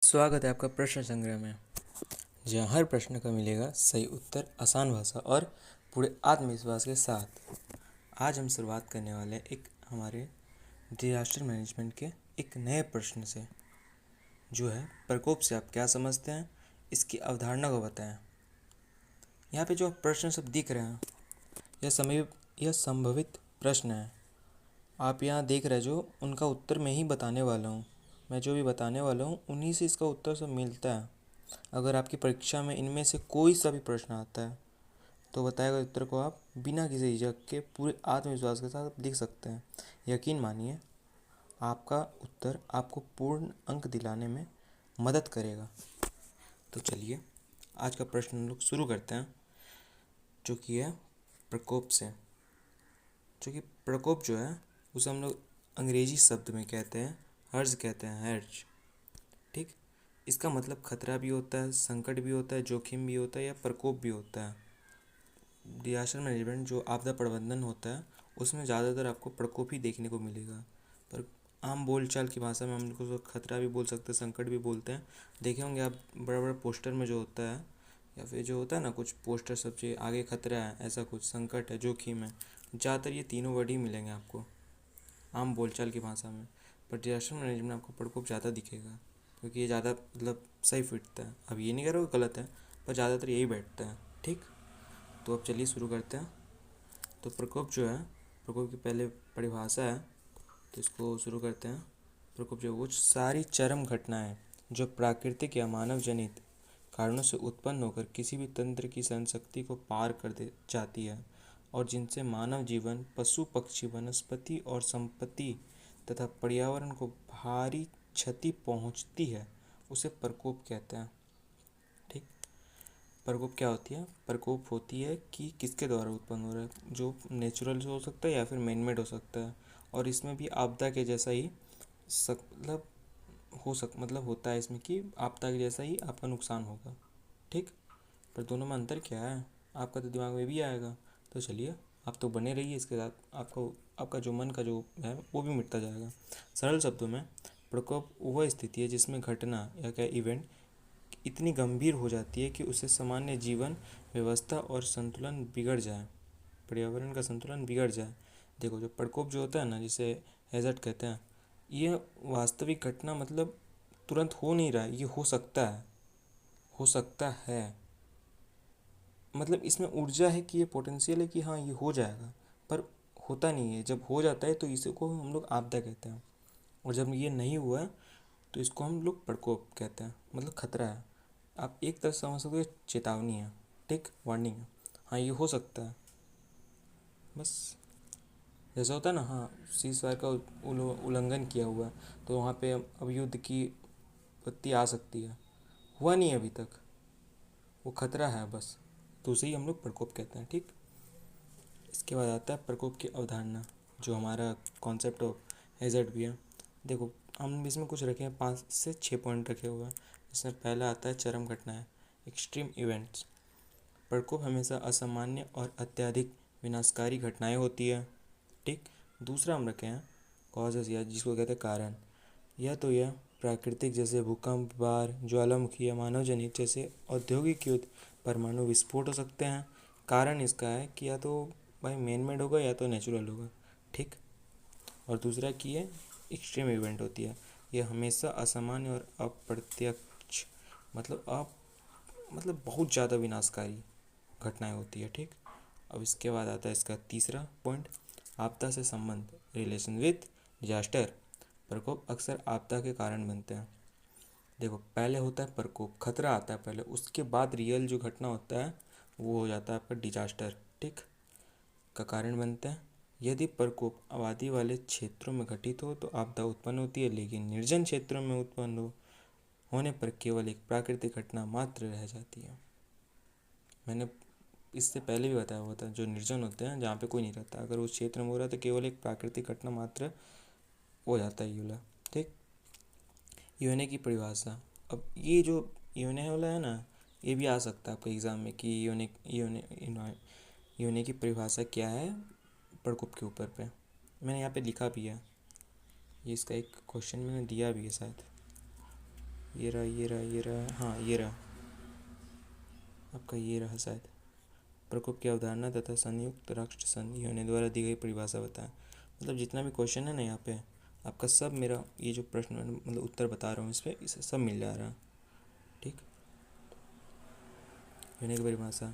स्वागत है आपका प्रश्न संग्रह में, जहाँ हर प्रश्न का मिलेगा सही उत्तर आसान भाषा और पूरे आत्मविश्वास के साथ। आज हम शुरुआत करने वाले हैं एक हमारे डिजास्टर मैनेजमेंट के एक नए प्रश्न से, जो है प्रकोप से आप क्या समझते हैं, इसकी अवधारणा को बताएं। यहाँ पे जो प्रश्न सब दिख रहे हैं यह संभावित प्रश्न है। आप यहाँ देख रहे हैं जो उनका उत्तर मैं ही बताने वाला हूँ। मैं जो भी बताने वाला हूँ उन्हीं से इसका उत्तर सब मिलता है। अगर आपकी परीक्षा में इनमें से कोई सा भी प्रश्न आता है तो बताए गए उत्तर को आप बिना किसी झिझक के पूरे आत्मविश्वास के साथ लिख सकते हैं। यकीन मानिए आपका उत्तर आपको पूर्ण अंक दिलाने में मदद करेगा। तो चलिए आज का प्रश्न हम लोग शुरू करते हैं, जो कि है प्रकोप से। जो कि प्रकोप जो है उसे हम लोग अंग्रेजी शब्द में कहते हैं हर्ज, कहते हैं हर्ज। ठीक, इसका मतलब खतरा भी होता है, संकट भी होता है, जोखिम भी होता है या प्रकोप भी होता है। डिजास्टर मैनेजमेंट जो आपदा प्रबंधन होता है उसमें ज़्यादातर आपको प्रकोप ही देखने को मिलेगा। पर आम बोलचाल की भाषा में हम लोग उसको खतरा भी बोल सकते हैं, संकट भी बोलते हैं। देखे होंगे आप बड़ा बड़ा पोस्टर में जो होता है, या फिर जो होता है ना कुछ पोस्टर सब चीज़ आगे खतरा है, ऐसा कुछ संकट है, जोखिम है। ज़्यादातर ये तीनों वर्ड ही मिलेंगे आपको आम बोलचाल की भाषा में। पर डिजास्टर मैनेजमेंट आपको प्रकोप ज़्यादा दिखेगा, क्योंकि ये ज़्यादा मतलब सही फिटता है। अब ये नहीं कह रहा हूँ गलत है, पर ज़्यादातर यही बैठता है। ठीक, तो अब चलिए शुरू करते हैं। तो प्रकोप जो है, प्रकोप की पहले परिभाषा है, तो इसको शुरू करते हैं। प्रकोप जो वो सारी चरम घटनाएं जो प्राकृतिक या मानव जनित कारणों से उत्पन्न होकर किसी भी तंत्र की सहनशक्ति को पार कर दे जाती है और जिनसे मानव जीवन, पशु पक्षी, वनस्पति और संपत्ति तथा पर्यावरण को भारी क्षति पहुंचती है, उसे प्रकोप कहते हैं। ठीक, प्रकोप क्या होती है? प्रकोप होती है कि किसके द्वारा उत्पन्न हो रहा है, जो नेचुरल हो सकता है या फिर मैन मेड हो सकता है। और इसमें भी आपदा के जैसा ही मतलब होता है इसमें कि आपदा के जैसा ही आपका नुकसान होगा। ठीक, पर दोनों में अंतर क्या है आपका तो दिमाग में भी आएगा। तो चलिए आप तो बने रहिए इसके साथ, आपका जो मन का जो है वो भी मिटता जाएगा। सरल शब्दों में प्रकोप वह स्थिति है जिसमें घटना या क्या इवेंट इतनी गंभीर हो जाती है कि उससे सामान्य जीवन व्यवस्था और संतुलन बिगड़ जाए, पर्यावरण का संतुलन बिगड़ जाए। देखो जो प्रकोप जो होता है ना, जिसे हैज़र्ड कहते हैं, ये वास्तविक घटना मतलब तुरंत हो नहीं रहा है, ये हो सकता है मतलब इसमें ऊर्जा है कि ये पोटेंशियल है कि हाँ ये हो जाएगा, पर होता नहीं है। जब हो जाता है तो इसी को हम लोग आपदा कहते हैं, और जब ये नहीं हुआ है तो इसको हम लोग प्रकोप कहते हैं, मतलब खतरा है। आप एक तरह से समझ सकते हो चेतावनी है। ठीक, वार्निंग है, हाँ ये हो सकता है। बस जैसा होता है ना, हाँ सीज फायर का उल्लंघन किया हुआ है तो वहाँ पे अब युद्ध की पत्ती आ सकती है, हुआ नहीं अभी तक, वो खतरा है बस, तो उसे ही हम लोग प्रकोप कहते हैं। ठीक, इसके बाद आता है प्रकोप की अवधारणा, जो हमारा कॉन्सेप्ट ऑफ हैज़र्ड भी है। देखो हम इसमें कुछ रखे हैं, 5 से 6 पॉइंट रखे हुए हैं। इसमें पहला आता है चरम घटनाएं, एक्सट्रीम इवेंट्स। प्रकोप हमेशा असामान्य और अत्यधिक विनाशकारी घटनाएं होती है। ठीक, दूसरा हम रखे हैं कॉजेज, या जिसको कहते हैं कारण। यह प्राकृतिक जैसे भूकंप, बाढ़, ज्वालामुखी या मानव जनित जैसे औद्योगिक युद्ध, परमाणु विस्फोट हो सकते हैं। कारण इसका है कि या तो भाई मैन मेड होगा या तो नेचुरल होगा। ठीक, और दूसरा की है एक्सट्रीम इवेंट होती है, यह हमेशा असामान्य और अप्रत्यक्ष मतलब बहुत ज़्यादा विनाशकारी घटनाएं होती है। ठीक, अब इसके बाद आता है इसका तीसरा पॉइंट, आपदा से संबंध, रिलेशन विथ डिजास्टर। प्रकोप अक्सर आपदा के कारण बनते हैं। देखो पहले होता है प्रकोप, खतरा आता है पहले, उसके बाद रियल जो घटना होता है वो हो जाता है आपका डिजास्टर। ठीक, का कारण बनते हैं। यदि प्रकोप आबादी वाले क्षेत्रों में घटित हो तो आपदा उत्पन्न होती है, लेकिन निर्जन क्षेत्रों में उत्पन्न होने पर केवल एक प्राकृतिक घटना मात्र रह जाती है। मैंने इससे पहले भी बताया हुआ था, जो निर्जन होते हैं जहाँ पे कोई नहीं रहता, अगर उस क्षेत्र में हो रहा है तो केवल एक प्राकृतिक घटना मात्र हो जाता है ये वाला। ठीक, यूएनए की परिभाषा। अब ये जो यूएनए वाला है ना, ये भी आ सकता है आपके एग्ज़ाम में कि यूएनए की परिभाषा क्या है प्रकोप के ऊपर पे। मैंने यहाँ पे लिखा भी है, ये इसका एक क्वेश्चन मैंने दिया भी है शायद। ये रहा, हाँ ये रहा आपका, ये रहा शायद। प्रकोप की अवधारणा तथा संयुक्त राष्ट्र संघ यूएन द्वारा दी गई परिभाषा बताएं। मतलब जितना भी क्वेश्चन है ना यहाँ पे आपका सब, मेरा ये जो प्रश्न मतलब उत्तर बता रहा हूँ इस पर, इसे सब मिल जा रहा है। ठीक, यूएन की परिभाषा,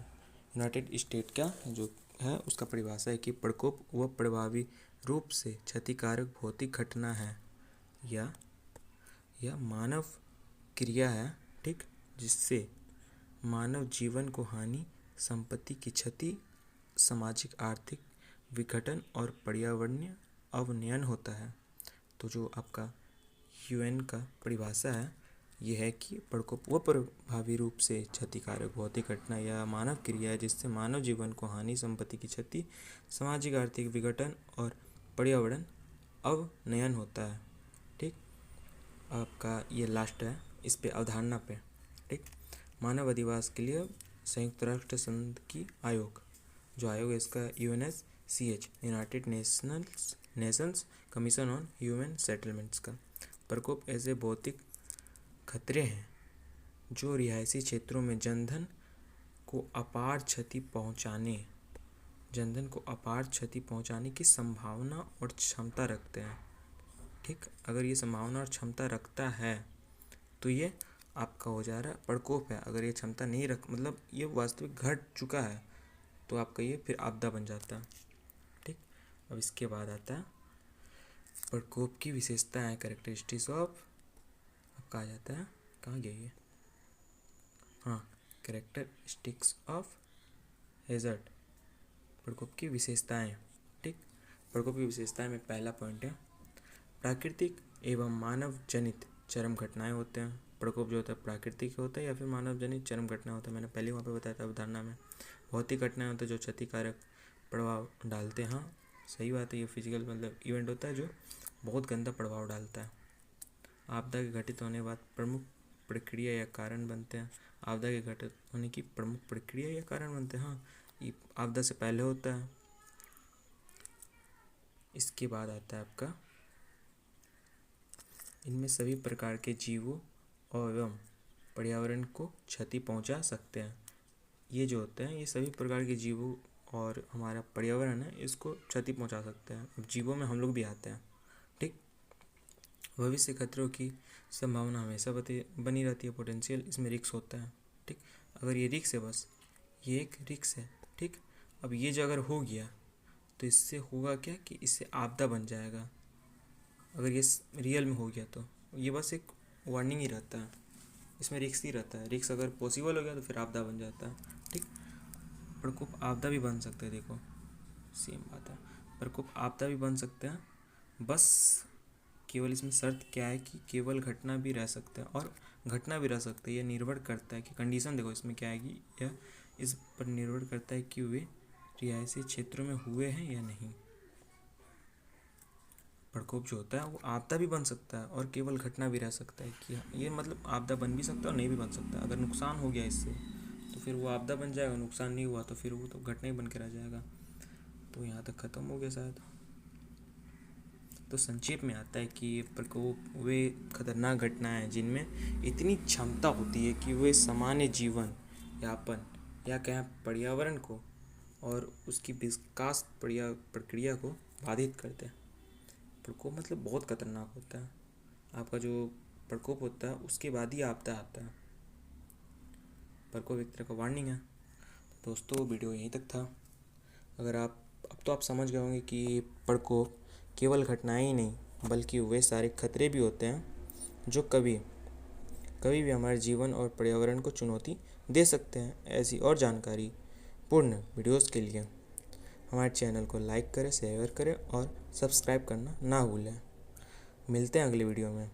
यूनाइटेड स्टेट का जो है उसका परिभाषा है कि प्रकोप वह प्रभावी रूप से क्षतिकारक भौतिक घटना है या मानव क्रिया है, ठीक, जिससे मानव जीवन को हानि, संपत्ति की क्षति, सामाजिक आर्थिक विघटन और पर्यावरणीय अवनयन होता है। तो जो आपका यूएन का परिभाषा है ये है कि प्रकोप वह प्रभावी रूप से क्षतिकारक भौतिक घटना या मानव क्रिया है जिससे मानव जीवन को हानि, संपत्ति की क्षति, सामाजिक आर्थिक विघटन और पर्यावरण अवनयन होता है। ठीक, आपका ये लास्ट है इस पे अवधारणा पे। ठीक, मानव अधिवास के लिए संयुक्त राष्ट्र संघ की आयोग, जो आयोग है इसका UNSCH, United Nations commission on human settlements का। प्रकोप ऐसे भौतिक खतरे हैं जो रिहायशी क्षेत्रों में जनधन को अपार क्षति पहुंचाने की संभावना और क्षमता रखते हैं। ठीक, अगर ये संभावना और क्षमता रखता है तो ये आपका हो जा रहा है प्रकोप है। अगर ये क्षमता नहीं मतलब ये वास्तविक घट चुका है तो आपका ये फिर आपदा बन जाता है। ठीक, अब इसके बाद आता है प्रकोप की विशेषताएं, कैरेक्टरिस्टिक्स ऑफ, आपका आ जाता है, कहाँ गया ये, हाँ, कैरेक्टरिस्टिक्स ऑफ हैज़र्ड, प्रकोप की विशेषताएं। ठीक, प्रकोप की विशेषताएं में पहला पॉइंट है प्राकृतिक एवं मानव जनित चरम घटनाएं होते हैं। प्रकोप जो होता है प्राकृतिक होता है या फिर मानव जनित चरम घटना होता है, मैंने पहले वहाँ पे बताया था अवधारणा में। भौतिक घटनाएं होते हैं जो क्षतिकारक प्रभाव डालते हैं, हाँ सही बात है, ये फिजिकल मतलब इवेंट होता है जो बहुत गंदा प्रभाव डालता है। आपदा के घटित होने के बाद प्रमुख प्रक्रिया या कारण बनते हैं। आपदा के घटित होने की प्रमुख प्रक्रिया या कारण बनते हैं, हाँ ये आपदा से पहले होता है। इसके बाद आता है आपका इनमें सभी प्रकार के जीवों एवं पर्यावरण को क्षति पहुंचा सकते हैं। ये जो होते हैं ये सभी प्रकार के जीवों और हमारा पर्यावरण है इसको क्षति पहुंचा सकते हैं। अब जीवों में हम लोग भी आते हैं। ठीक, भविष्य खतरों की संभावना हमेशा बनी रहती है, पोटेंशियल, इसमें रिस्क होता है। ठीक, अगर ये रिस्क है, बस ये एक रिस्क है। ठीक, अब ये जो अगर हो गया तो इससे होगा क्या कि इससे आपदा बन जाएगा। अगर ये रियल में हो गया तो ये बस एक वार्निंग ही रहता है, इसमें रिस्क ही रहता है। रिस्क अगर पॉसिबल हो गया तो फिर आपदा बन जाता है। ठीक, प्रकोप आपदा भी बन सकते हैं, देखो सेम बात है, प्रकोप आपदा भी बन सकते हैं, बस केवल इसमें शर्त क्या है कि केवल घटना भी रह सकता है और घटना भी रह सकता है। यह निर्भर करता है कि कंडीशन, देखो इसमें क्या है कि यह इस पर निर्भर करता है कि वे रिहायशी क्षेत्रों में हुए हैं या नहीं। प्रकोप जो होता है वो आपदा भी बन सकता है और केवल घटना भी रह सकता है कि ये मतलब आपदा बन भी सकता है और नहीं भी बन सकता। अगर नुकसान हो गया इससे तो फिर वो आपदा बन जाएगा, नुकसान नहीं हुआ तो फिर वो तो घटना ही बन के रह जाएगा। तो यहाँ तक ख़त्म हो गया शायद। तो संक्षेप में आता है कि ये प्रकोप वे खतरनाक घटनाएं हैं जिनमें इतनी क्षमता होती है कि वे सामान्य जीवन यापन या कहें पर्यावरण को और उसकी विकास प्रक्रिया को बाधित करते हैं। प्रकोप मतलब बहुत खतरनाक होता है। आपका जो प्रकोप होता है उसके बाद ही आपदा आता है। प्रकोप एक तरह का वार्निंग है। दोस्तों वीडियो यहीं तक था। अगर आप अब तो आप समझ गए होंगे कि प्रकोप केवल घटनाएं ही नहीं बल्कि वे सारे खतरे भी होते हैं जो कभी भी हमारे जीवन और पर्यावरण को चुनौती दे सकते हैं। ऐसी और जानकारी पूर्ण वीडियोस के लिए हमारे चैनल को लाइक करें, शेयर करें और सब्सक्राइब करना ना भूलें। मिलते हैं अगले वीडियो में।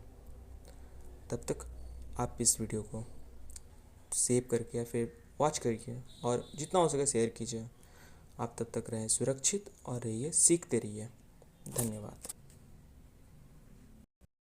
तब तक आप इस वीडियो को सेव करके या फिर वॉच करके और जितना हो सके शेयर कीजिए। आप तब तक रहें सुरक्षित और रहिए सीखते रहिए। धन्यवाद।